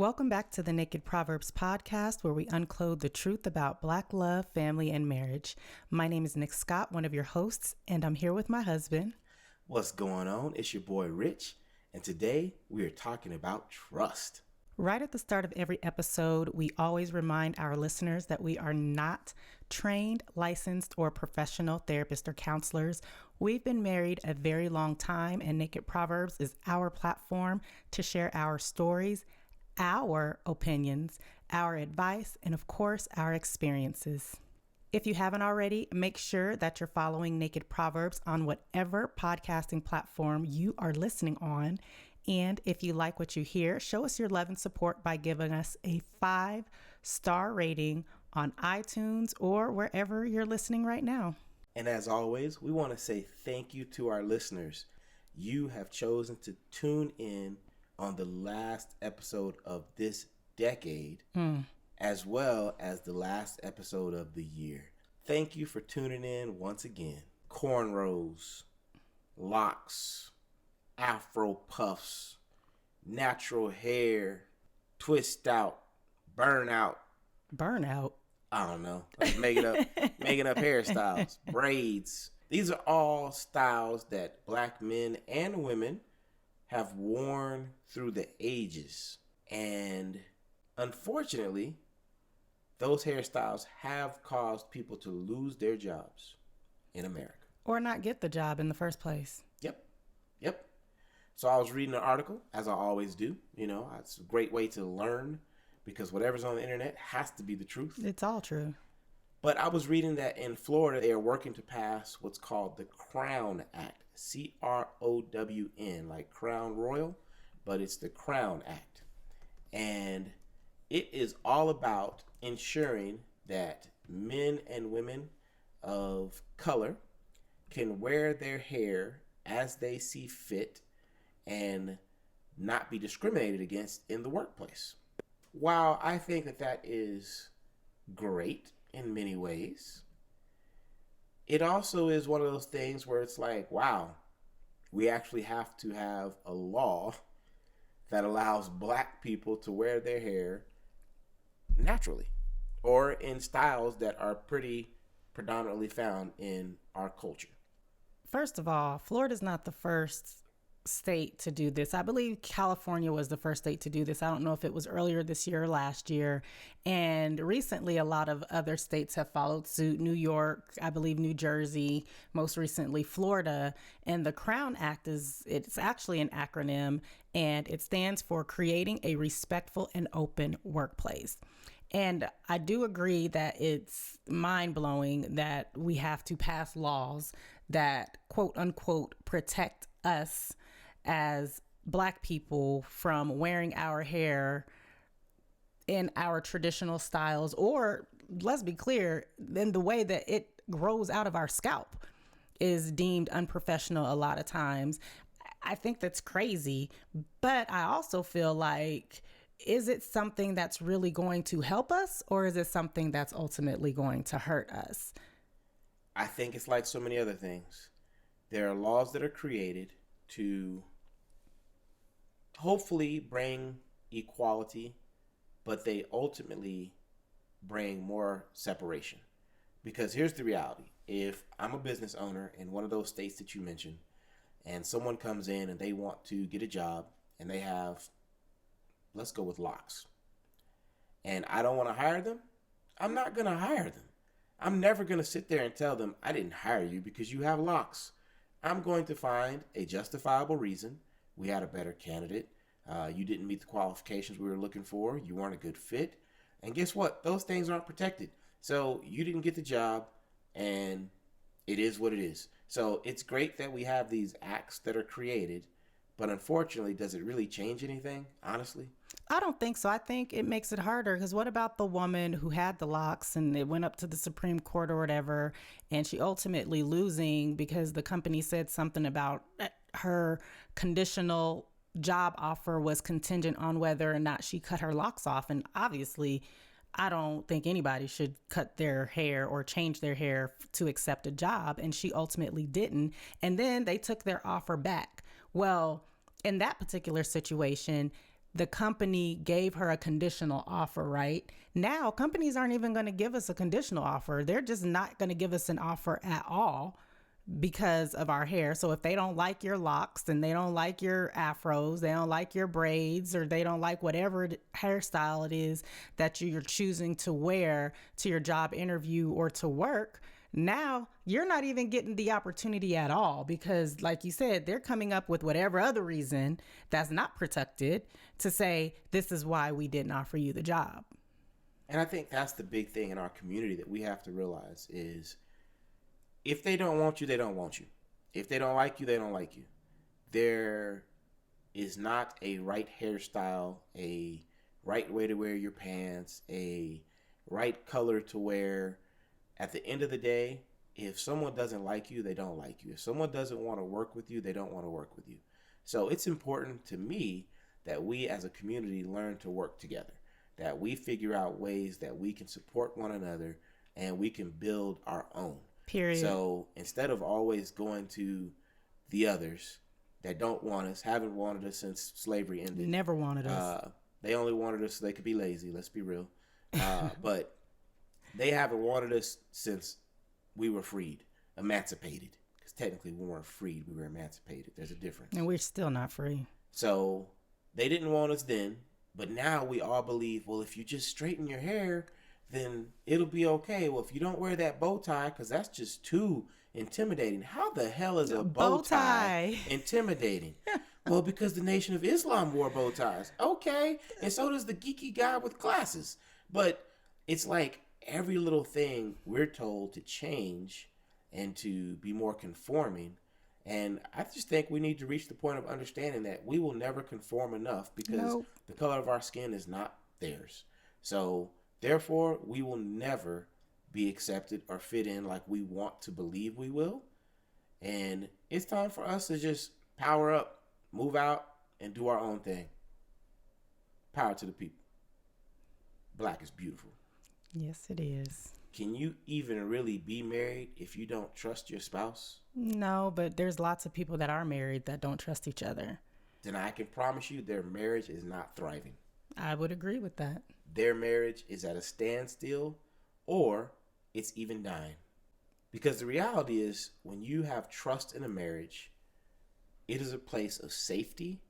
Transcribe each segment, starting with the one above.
Welcome back to the Naked Proverbs podcast, where we unclothe the truth about Black love, family, and marriage. My name is Nik Scott, one of your hosts, and I'm here with my husband. What's going on? It's your boy Rich, and today we are talking about trust. Right at the start of every episode, we always remind our listeners that we are not trained, licensed, or professional therapists or counselors. We've been married a very long time, and Naked Proverbs is our platform to share our stories, our opinions, our advice, and of course, our experiences. If you haven't already, make sure that you're following Naked Proverbs on whatever podcasting platform you are listening on. And if you like what you hear, show us your love and support by giving us a 5-star rating on iTunes or wherever you're listening right now. And as always, we want to say thank you to our listeners. You have chosen to tune in on the last episode of this decade, as well as the last episode of the year. Thank you for tuning in once again. Cornrows, locks, afro puffs, natural hair, twist out, burnout. Burnout? I don't know. Like making up hairstyles, braids. These are all styles that Black men and women have worn through the ages. And unfortunately, those hairstyles have caused people to lose their jobs in America. Or not get the job in the first place. Yep. So I was reading an article, as I always do. You know, it's a great way to learn because whatever's on the internet has to be the truth. It's all true. But I was reading that in Florida, they are working to pass what's called the Crown Act. CROWN, like Crown Royal, but it's the Crown Act. And it is all about ensuring that men and women of color can wear their hair as they see fit and not be discriminated against in the workplace. While I think that is great in many ways, it also is one of those things where it's like, wow, we actually have to have a law that allows Black people to wear their hair naturally or in styles that are pretty predominantly found in our culture. First of all, Florida's not the first state to do this. I believe California was the first state to do this. I don't know if it was earlier this year or last year. And recently, a lot of other states have followed suit. New York, I believe New Jersey, most recently Florida. And the Crown Act it's actually an acronym, and it stands for Creating a Respectful and Open Workplace. And I do agree that it's mind-blowing that we have to pass laws that, quote unquote, protect us as Black people from wearing our hair in our traditional styles, or let's be clear, in the way that it grows out of our scalp is deemed unprofessional a lot of times. I think that's crazy, but I also feel like, is it something that's really going to help us, or is it something that's ultimately going to hurt us? I think it's like so many other things. There are laws that are created to hopefully bring equality, but they ultimately bring more separation. Because here's the reality. If I'm a business owner in one of those states that you mentioned, and someone comes in and they want to get a job and they have, let's go with locks, and I don't want to hire them, I'm not going to hire them. I'm never going to sit there and tell them, I didn't hire you because you have locks. I'm going to find a justifiable reason. We had a better candidate. You didn't meet the qualifications we were looking for. You weren't a good fit. And guess what? Those things aren't protected. So you didn't get the job, and it is what it is. So it's great that we have these acts that are created, but unfortunately, does it really change anything, honestly? I don't think so. I think it makes it harder, because what about the woman who had the locks and it went up to the Supreme Court or whatever, and she ultimately losing because the company said something about her conditional job offer was contingent on whether or not she cut her locks off. And obviously, I don't think anybody should cut their hair or change their hair to accept a job. And she ultimately didn't. And then they took their offer back. Well, in that particular situation, the company gave her a conditional offer, right? Now, companies aren't even going to give us a conditional offer. They're just not going to give us an offer at all because of our hair. So if they don't like your locks and they don't like your afros, they don't like your braids, or they don't like whatever hairstyle it is that you're choosing to wear to your job interview or to work, now you're not even getting the opportunity at all, because like you said, they're coming up with whatever other reason that's not protected to say, this is why we didn't offer you the job. And I think that's the big thing in our community that we have to realize is, if they don't want you, they don't want you. If they don't like you, they don't like you. There is not a right hairstyle, a right way to wear your pants, a right color to wear. At the end of the day, if someone doesn't like you, they don't like you. If someone doesn't want to work with you, they don't want to work with you. So it's important to me that we as a community learn to work together, that we figure out ways that we can support one another and we can build our own. Period. So instead of always going to the others that don't want us, haven't wanted us since slavery ended. Never wanted us. They only wanted us so they could be lazy. Let's be real. But they haven't wanted us since we were freed, emancipated. Because technically we weren't freed, we were emancipated. There's a difference. And we're still not free. So they didn't want us then, but now we all believe, well, if you just straighten your hair, then it'll be okay. Well, if you don't wear that bow tie, because that's just too intimidating. How the hell is a bow tie intimidating? Well, because the Nation of Islam wore bow ties. Okay. And so does the geeky guy with glasses. But it's like every little thing we're told to change and to be more conforming. And I just think we need to reach the point of understanding that we will never conform enough, because the color of our skin is not theirs. So therefore, we will never be accepted or fit in like we want to believe we will. And it's time for us to just power up, move out, and do our own thing. Power to the people. Black is beautiful. Yes, it is. Can you even really be married if you don't trust your spouse? No, but there's lots of people that are married that don't trust each other. Then I can promise you their marriage is not thriving. I would agree with that. Their marriage is at a standstill, or it's even dying. Because the reality is, when you have trust in a marriage, it is a place of safety.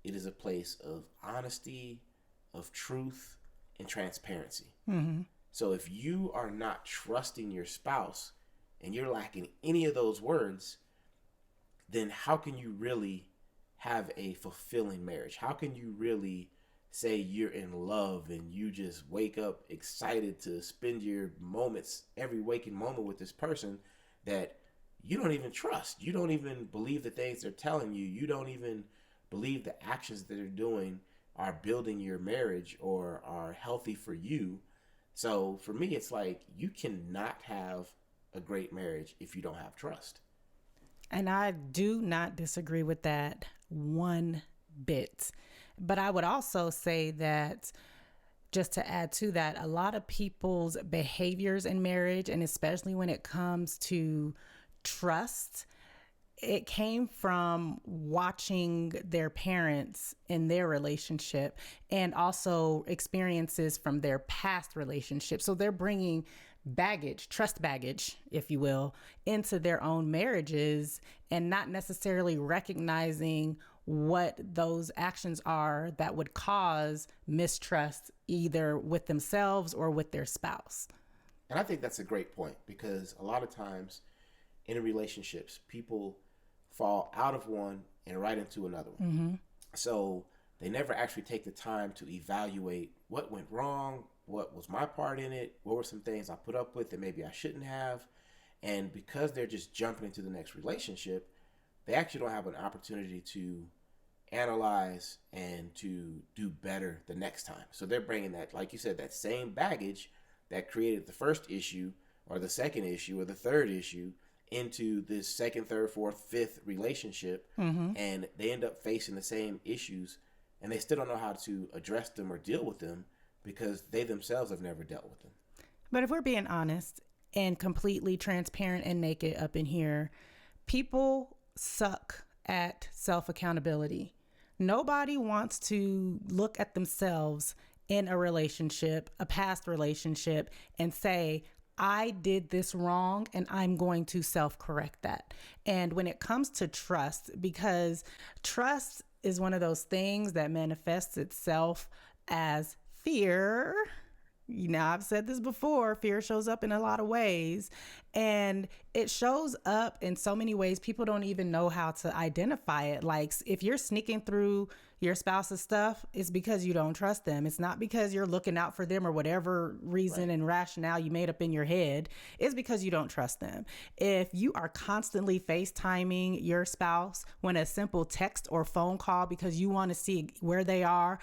It is a place of honesty, of truth, and transparency. Mm-hmm. So if you are not trusting your spouse and you're lacking any of those words, then how can you really have a fulfilling marriage? How can you really say you're in love and you just wake up excited to spend your moments, every waking moment with this person that you don't even trust? You don't even believe the things they're telling you. You don't even believe the actions that they're doing are building your marriage or are healthy for you. So for me, it's like you cannot have a great marriage if you don't have trust. And I do not disagree with that one bit. But I would also say that, just to add to that, a lot of people's behaviors in marriage, and especially when it comes to trust, it came from watching their parents in their relationship and also experiences from their past relationships. So they're bringing baggage, trust baggage, if you will, into their own marriages and not necessarily recognizing what those actions are that would cause mistrust either with themselves or with their spouse. And I think that's a great point, because a lot of times in relationships, people fall out of one and right into another one. Mm-hmm. So they never actually take the time to evaluate what went wrong, what was my part in it, what were some things I put up with that maybe I shouldn't have. And because they're just jumping into the next relationship, they actually don't have an opportunity to analyze and to do better the next time. So they're bringing that, like you said, that same baggage that created the first issue or the second issue or the third issue into this second, third, fourth, fifth relationship. Mm-hmm. And they end up facing the same issues and they still don't know how to address them or deal with them because they themselves have never dealt with them. But if we're being honest and completely transparent and naked up in here, people suck at self-accountability. Nobody wants to look at themselves in a relationship, a past relationship, and say, I did this wrong and I'm going to self-correct that. And when it comes to trust, because trust is one of those things that manifests itself as fear. You know, I've said this before, fear shows up in a lot of ways, and it shows up in so many ways people don't even know how to identify it. Like, if you're sneaking through your spouse's stuff, it's because you don't trust them. It's not because you're looking out for them or whatever reason and rationale you made up in your head. It's because you don't trust them. If you are constantly FaceTiming your spouse when a simple text or phone call because you want to see where they are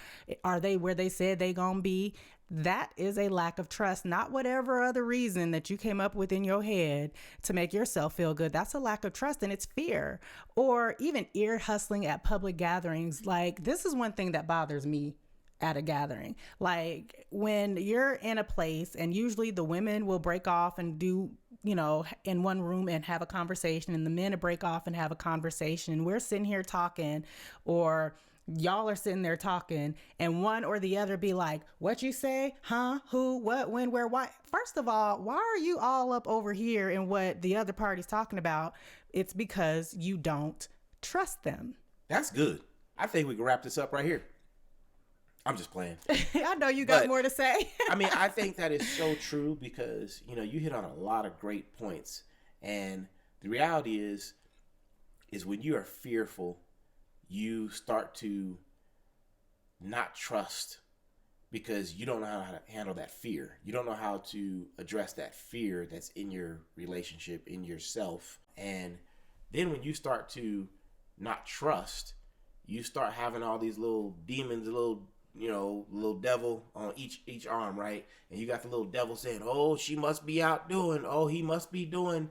they where they said they gonna be, that is a lack of trust, not whatever other reason that you came up with in your head to make yourself feel good. That's a lack of trust, and it's fear. Or even ear hustling at public gatherings. Like, this is one thing that bothers me at a gathering. Like, when you're in a place, and usually the women will break off and do, you know, in one room and have a conversation, and the men will break off and have a conversation. We're sitting here talking, or y'all are sitting there talking, and one or the other be like, what you say? Huh? Who? What? When? Where? Why? First of all, why are you all up over here in what the other party's talking about? It's because you don't trust them. That's good. I think we can wrap this up right here. I'm just playing. I know you got more to say. I mean, I think that is so true because, you know, you hit on a lot of great points. And the reality is when you are fearful, you start to not trust because you don't know how to handle that fear. You don't know how to address that fear that's in your relationship, in yourself. And then when you start to not trust, you start having all these little demons, little devil on each arm, right? And you got the little devil saying, oh, she must be out doing, oh, he must be doing.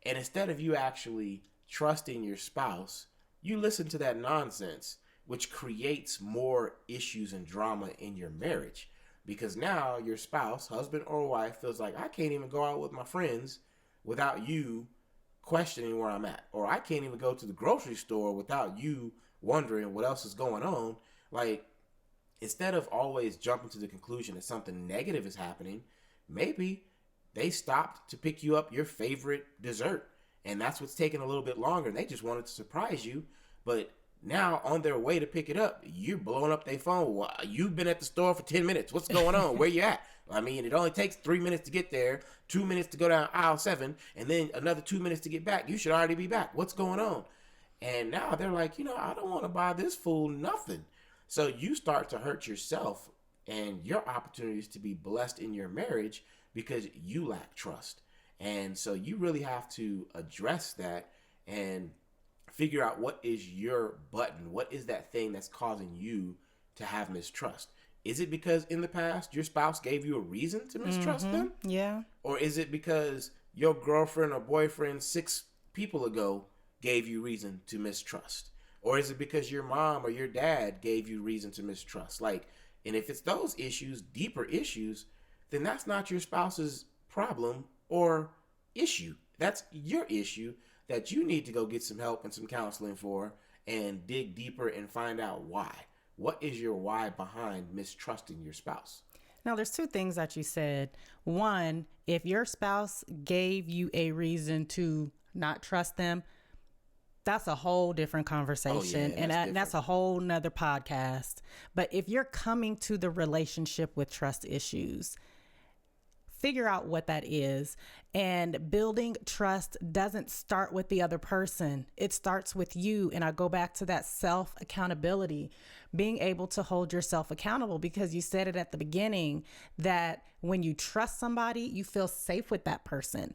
And instead of you actually trusting your spouse, you listen to that nonsense, which creates more issues and drama in your marriage. Because now your spouse, husband or wife, feels like, I can't even go out with my friends without you questioning where I'm at. Or I can't even go to the grocery store without you wondering what else is going on. Like, instead of always jumping to the conclusion that something negative is happening, maybe they stopped to pick you up your favorite dessert. And that's what's taking a little bit longer. And they just wanted to surprise you. But now on their way to pick it up, you're blowing up their phone. Well, you've been at the store for 10 minutes. What's going on? Where you at? I mean, it only takes 3 minutes to get there, 2 minutes to go down aisle 7, and then another 2 minutes to get back. You should already be back. What's going on? And now they're like, I don't want to buy this fool nothing. So you start to hurt yourself and your opportunities to be blessed in your marriage because you lack trust. And so you really have to address that and figure out what is your button. What is that thing that's causing you to have mistrust? Is it because in the past your spouse gave you a reason to mistrust them? Yeah. Or is it because your girlfriend or boyfriend 6 people ago gave you reason to mistrust? Or is it because your mom or your dad gave you reason to mistrust? Like, and if it's those issues, deeper issues, then that's not your spouse's problem or issue. That's your issue that you need to go get some help and some counseling for and dig deeper and find out why. What is your why behind mistrusting your spouse? Now, there's 2 things that you said. One, if your spouse gave you a reason to not trust them, that's a whole different conversation. And that's a whole nother podcast. But if you're coming to the relationship with trust issues, figure out what that is. And building trust doesn't start with the other person. It starts with you. And I go back to that self-accountability, being able to hold yourself accountable, because you said it at the beginning that when you trust somebody, you feel safe with that person.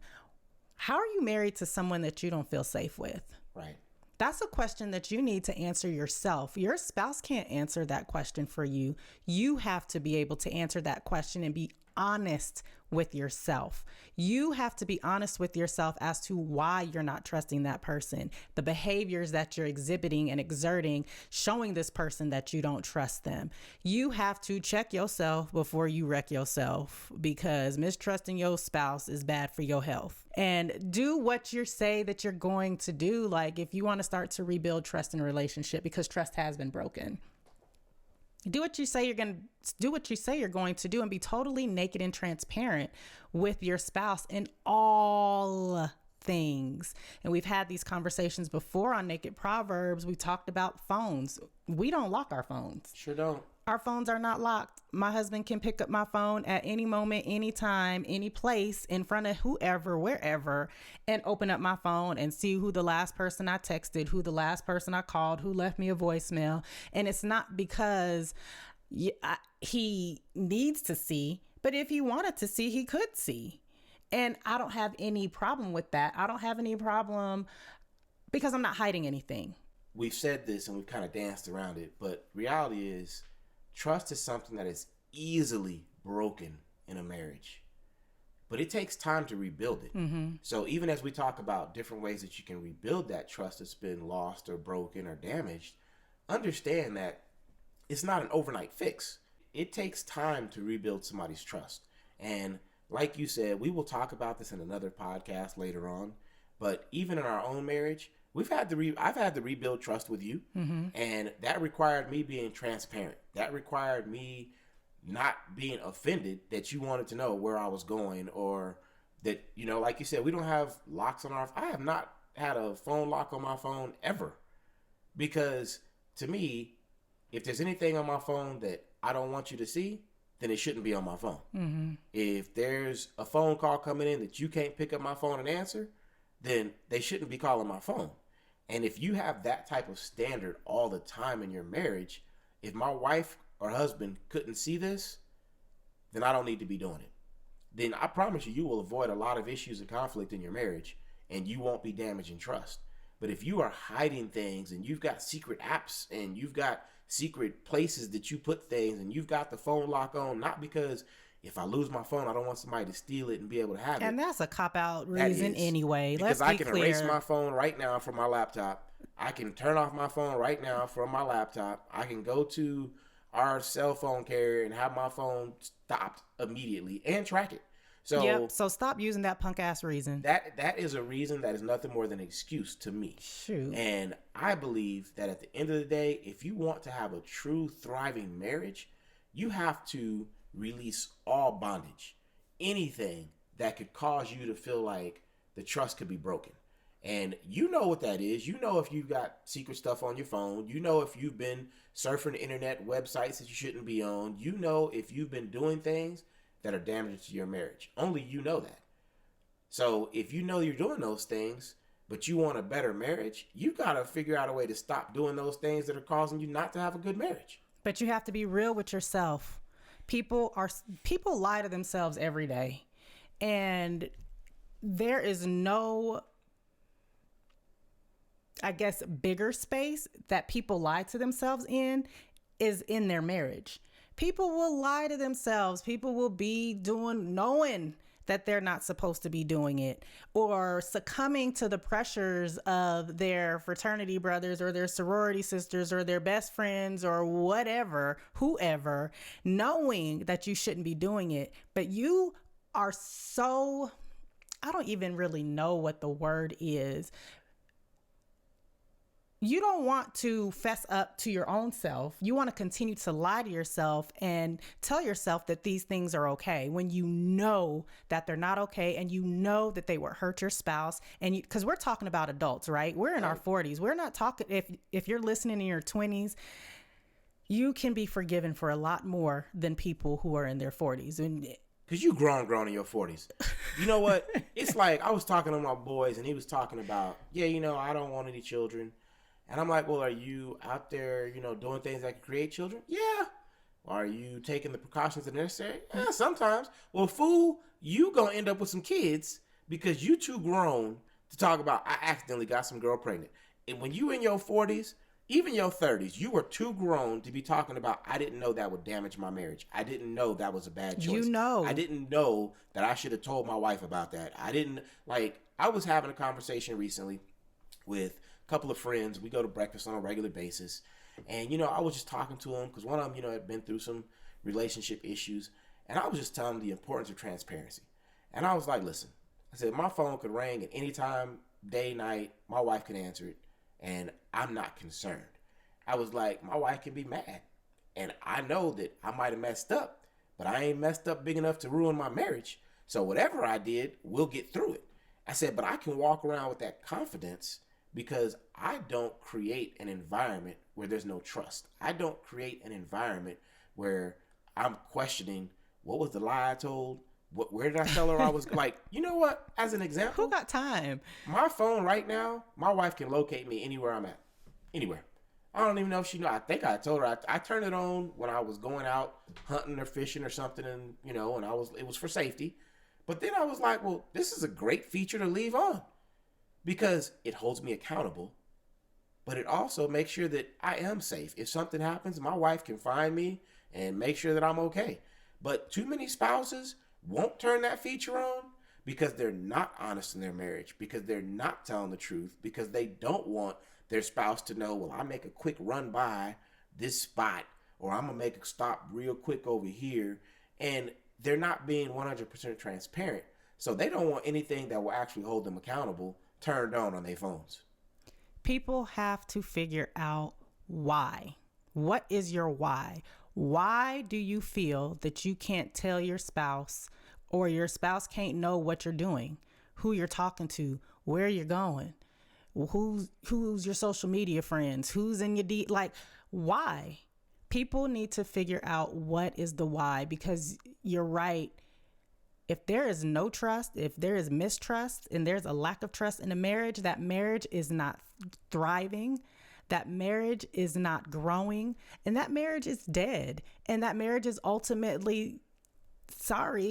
How are you married to someone that you don't feel safe with? Right. That's a question that you need to answer yourself. Your spouse can't answer that question for you. You have to be able to answer that question and be honest with yourself. You have to be honest with yourself as to why you're not trusting that person, the behaviors that you're exhibiting and exerting, showing this person that you don't trust them. You have to check yourself before you wreck yourself, because mistrusting your spouse is bad for your health. And do what you say that you're going to do. Like, if you want to start to rebuild trust in a relationship, because trust has been broken, do what you say you're going to do, what you say you're going to do, and be totally naked and transparent with your spouse in all things. And we've had these conversations before on Naked Proverbs. We talked about phones. We don't lock our phones. Sure don't. Our phones are not locked. My husband can pick up my phone at any moment, anytime, any place, in front of whoever, wherever, and open up my phone and see who the last person I texted, who the last person I called, who left me a voicemail. And it's not because he needs to see, but if he wanted to see, he could see. And I don't have any problem with that. I don't have any problem because I'm not hiding anything. We've said this and we've kind of danced around it, but reality is, trust is something that is easily broken in a marriage, but it takes time to rebuild it. Mm-hmm. So even as we talk about different ways that you can rebuild that trust that's been lost or broken or damaged, understand that it's not an overnight fix. It takes time to rebuild somebody's trust. And like you said, we will talk about this in another podcast later on, but even in our own marriage, I've had to rebuild trust with you, mm-hmm. and that required me being transparent. That required me not being offended that you wanted to know where I was going, or that, like you said, we don't have locks on I have not had a phone lock on my phone ever, because to me, if there's anything on my phone that I don't want you to see, then it shouldn't be on my phone. Mm-hmm. If there's a phone call coming in that you can't pick up my phone and answer, then they shouldn't be calling my phone. And if you have that type of standard all the time in your marriage, if my wife or husband couldn't see this, then I don't need to be doing it. Then I promise you, you will avoid a lot of issues and conflict in your marriage, and you won't be damaging trust. But if you are hiding things, and you've got secret apps, and you've got secret places that you put things, and you've got the phone lock on, not because if I lose my phone, I don't want somebody to steal it and be able to have it. And that's a cop-out reason anyway. Because I can erase my phone right now from my laptop. I can turn off my phone right now from my laptop. I can go to our cell phone carrier and have my phone stopped immediately and track it. So stop using that punk-ass reason. That is a reason that is nothing more than an excuse to me. Shoot. And I believe that at the end of the day, if you want to have a true thriving marriage, you have to release all bondage, anything that could cause you to feel like the trust could be broken. And you know what that is. You know if you've got secret stuff on your phone. You know if you've been surfing the internet, websites that you shouldn't be on. You know if you've been doing things that are damaging to your marriage. Only you know that. So if you know you're doing those things, but you want a better marriage, you got to figure out a way to stop doing those things that are causing you not to have a good marriage. But you have to be real with yourself. People lie to themselves every day, and there is no, I guess, bigger space that people lie to themselves in is in their marriage. People will lie to themselves. People will be knowing that they're not supposed to be doing it, or succumbing to the pressures of their fraternity brothers or their sorority sisters or their best friends or whatever, whoever, knowing that you shouldn't be doing it. But you are so, I don't even really know what the word is. You don't want to fess up to your own self. You want to continue to lie to yourself and tell yourself that these things are okay when you know that they're not okay, and you know that they will hurt your spouse. And because we're talking about adults, right? We're in our 40s. We're not talking, if you're listening in your 20s, you can be forgiven for a lot more than people who are in their 40s. Because you grown in your 40s. You know what? It's like I was talking to my boys, and he was talking about, I don't want any children. And I'm like, well, are you out there, doing things that can create children? Yeah. Are you taking the precautions that are necessary? Yeah, sometimes. Well, fool, you going to end up with some kids because you too grown to talk about, I accidentally got some girl pregnant. And when you in your 40s, even your 30s, you were too grown to be talking about, I didn't know that would damage my marriage. I didn't know that was a bad choice. You I know. didn't know that I should have told my wife about that. I didn't, like, I was having a conversation recently with a couple of friends. We go to breakfast on a regular basis. And, I was just talking to them because one of them, had been through some relationship issues. And I was just telling them the importance of transparency. And I was like, listen, I said, my phone could ring at any time, day, night. My wife could answer it. And I'm not concerned. I was like, my wife can be mad. And I know that I might have messed up, but I ain't messed up big enough to ruin my marriage. So whatever I did, we'll get through it. I said, but I can walk around with that confidence because I don't create an environment where there's no trust. I don't create an environment where I'm questioning, what was the lie I told? Where did I tell her I was? Like, you know what? As an example, Who got time? my phone right now, my wife can locate me anywhere I'm at. Anywhere. I don't even know if she knows. I think I told her. I turned it on when I was going out hunting or fishing or something, and and it was for safety. But then I was like, well, this is a great feature to leave on because it holds me accountable, but it also makes sure that I am safe. If something happens, my wife can find me and make sure that I'm okay. But too many spouses won't turn that feature on because they're not honest in their marriage, because they're not telling the truth, because they don't want their spouse to know, well, I make a quick run by this spot, or I'm going to make a stop real quick over here. And they're not being 100% transparent. So they don't want anything that will actually hold them accountable turned on their phones. People have to figure out why. What is your why? Why do you feel that you can't tell your spouse, or your spouse can't know what you're doing, who you're talking to, where you're going, who's your social media friends, who's in your like, why? People need to figure out what is the why, because you're right. If there is no trust, if there is mistrust, and there's a lack of trust in a marriage, that marriage is not thriving. That marriage is not growing, and that marriage is dead. And that marriage is ultimately,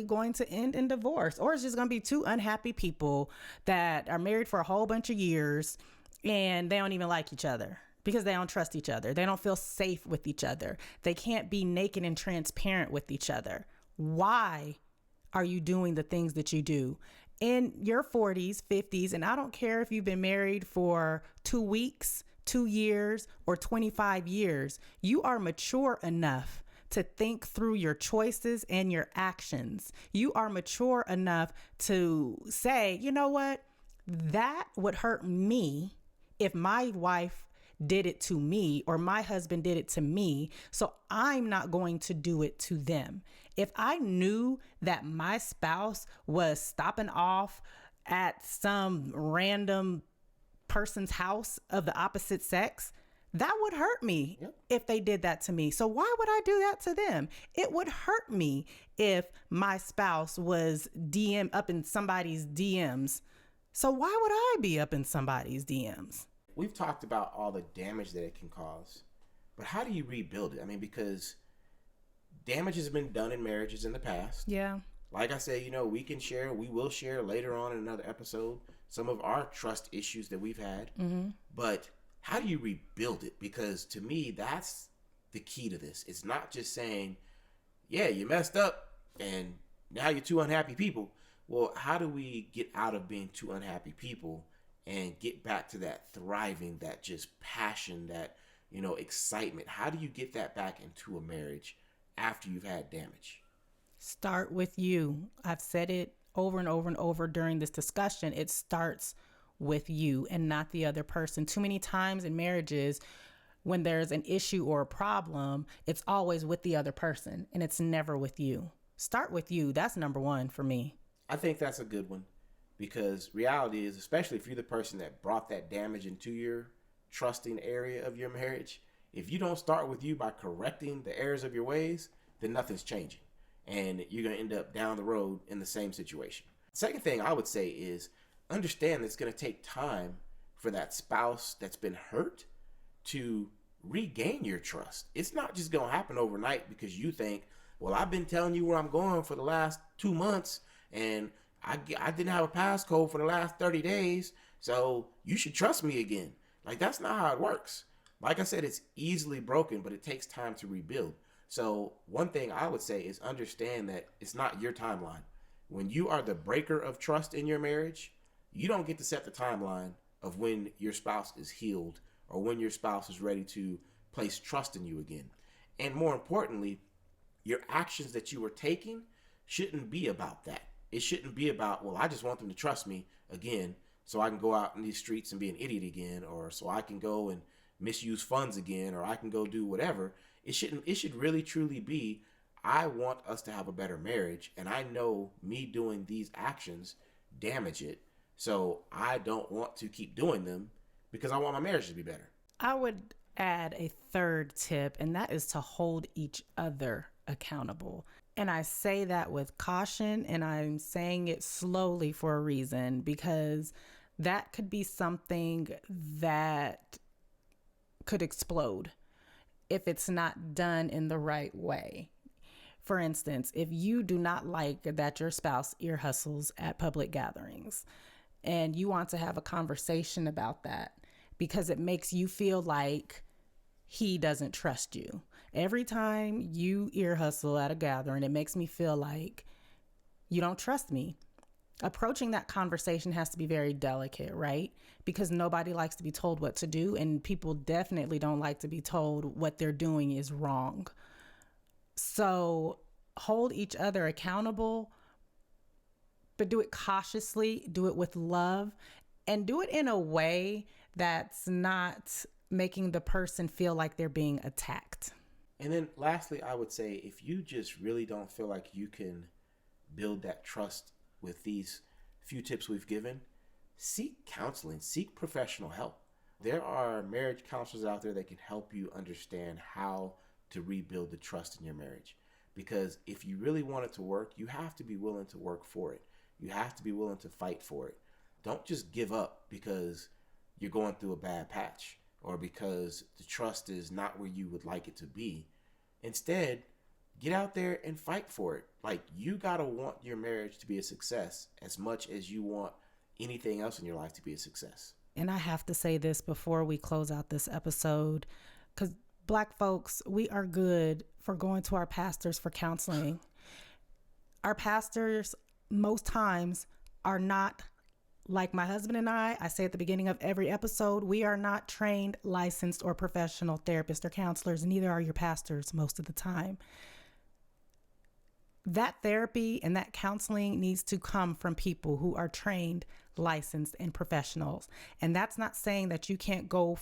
going to end in divorce, or it's just going to be two unhappy people that are married for a whole bunch of years and they don't even like each other because they don't trust each other. They don't feel safe with each other. They can't be naked and transparent with each other. Why are you doing the things that you do in your 40s, 50s? And I don't care if you've been married for 2 weeks, 2 years, or 25 years. You are mature enough to think through your choices and your actions. You are mature enough to say, you know what? That would hurt me if my wife did it to me, or my husband did it to me. So I'm not going to do it to them. If I knew that my spouse was stopping off at some random person's house of the opposite sex, that would hurt me. Yep. If they did that to me. So why would I do that to them? It would hurt me if my spouse was up in somebody's DMs. So why would I be up in somebody's DMs? We've talked about all the damage that it can cause, but how do you rebuild it? I mean, because damage has been done in marriages in the past. Yeah. Like I said, we will share later on in another episode some of our trust issues that we've had. Mm-hmm. But how do you rebuild it? Because to me, that's the key to this. It's not just saying, yeah, you messed up and now you're two unhappy people. Well, how do we get out of being two unhappy people and get back to that thriving, that just passion, that, excitement? How do you get that back into a marriage after you've had damage? Start with you. I've said it over and over and over during this discussion. It starts with you and not the other person. Too many times in marriages, when there's an issue or a problem, it's always with the other person and it's never with you. Start with you. That's number one for me. I think that's a good one, because reality is, especially if you're the person that brought that damage into your trusting area of your marriage, if you don't start with you by correcting the errors of your ways, then nothing's changing. And you're going to end up down the road in the same situation. Second thing I would say is understand that it's going to take time for that spouse that's been hurt to regain your trust. It's not just going to happen overnight because you think, well, I've been telling you where I'm going for the last 2 months and I didn't have a passcode for the last 30 days, so you should trust me again. Like, that's not how it works. Like I said, it's easily broken, but it takes time to rebuild. So, one thing I would say is understand that it's not your timeline. When you are the breaker of trust in your marriage, you don't get to set the timeline of when your spouse is healed or when your spouse is ready to place trust in you again. And more importantly, your actions that you are taking shouldn't be about that. It shouldn't be about, well, I just want them to trust me again so I can go out in these streets and be an idiot again, or so I can go and misuse funds again, or I can go do whatever. It should really truly be, I want us to have a better marriage, and I know me doing these actions damage it. So I don't want to keep doing them because I want my marriage to be better. I would add a third tip, and that is to hold each other accountable. And I say that with caution, and I'm saying it slowly for a reason, because that could be something that could explode if it's not done in the right way. For instance, if you do not like that your spouse ear hustles at public gatherings and you want to have a conversation about that because it makes you feel like he doesn't trust you. Every time you ear hustle at a gathering, it makes me feel like you don't trust me. Approaching that conversation has to be very delicate, right? Because nobody likes to be told what to do, and people definitely don't like to be told what they're doing is wrong. So hold each other accountable, but do it cautiously, do it with love, and do it in a way that's not making the person feel like they're being attacked. And then lastly, I would say if you just really don't feel like you can build that trust with these few tips we've given, seek counseling, seek professional help. There are marriage counselors out there that can help you understand how to rebuild the trust in your marriage. Because if you really want it to work, you have to be willing to work for it. You have to be willing to fight for it. Don't just give up because you're going through a bad patch or because the trust is not where you would like it to be. Instead, get out there and fight for it. Like, you gotta want your marriage to be a success as much as you want anything else in your life to be a success. And I have to say this before we close out this episode, because Black folks, we are good for going to our pastors for counseling. Our pastors, most times, are not like my husband and I say at the beginning of every episode, we are not trained, licensed, or professional therapists or counselors, and neither are your pastors most of the time. That therapy and that counseling needs to come from people who are trained, licensed, and professionals. And that's not saying that you can't go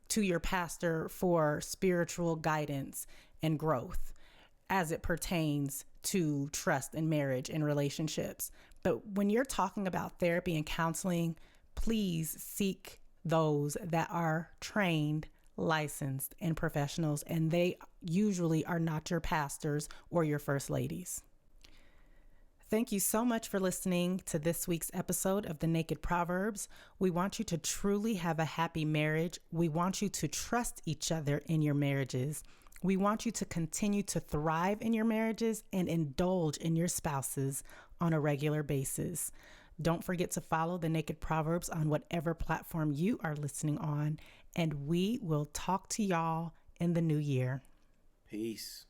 to your pastor for spiritual guidance and growth as it pertains to trust and marriage and relationships. But when you're talking about therapy and counseling, please seek those that are trained, licensed, and professionals, and they usually are not your pastors or your first ladies. Thank you so much for listening to this week's episode of the Naked Proverbs. We want you to truly have a happy marriage. We want you to trust each other in your marriages. We want you to continue to thrive in your marriages and indulge in your spouses on a regular basis. Don't forget to follow the Naked Proverbs on whatever platform you are listening on, and we will talk to y'all in the new year. Peace.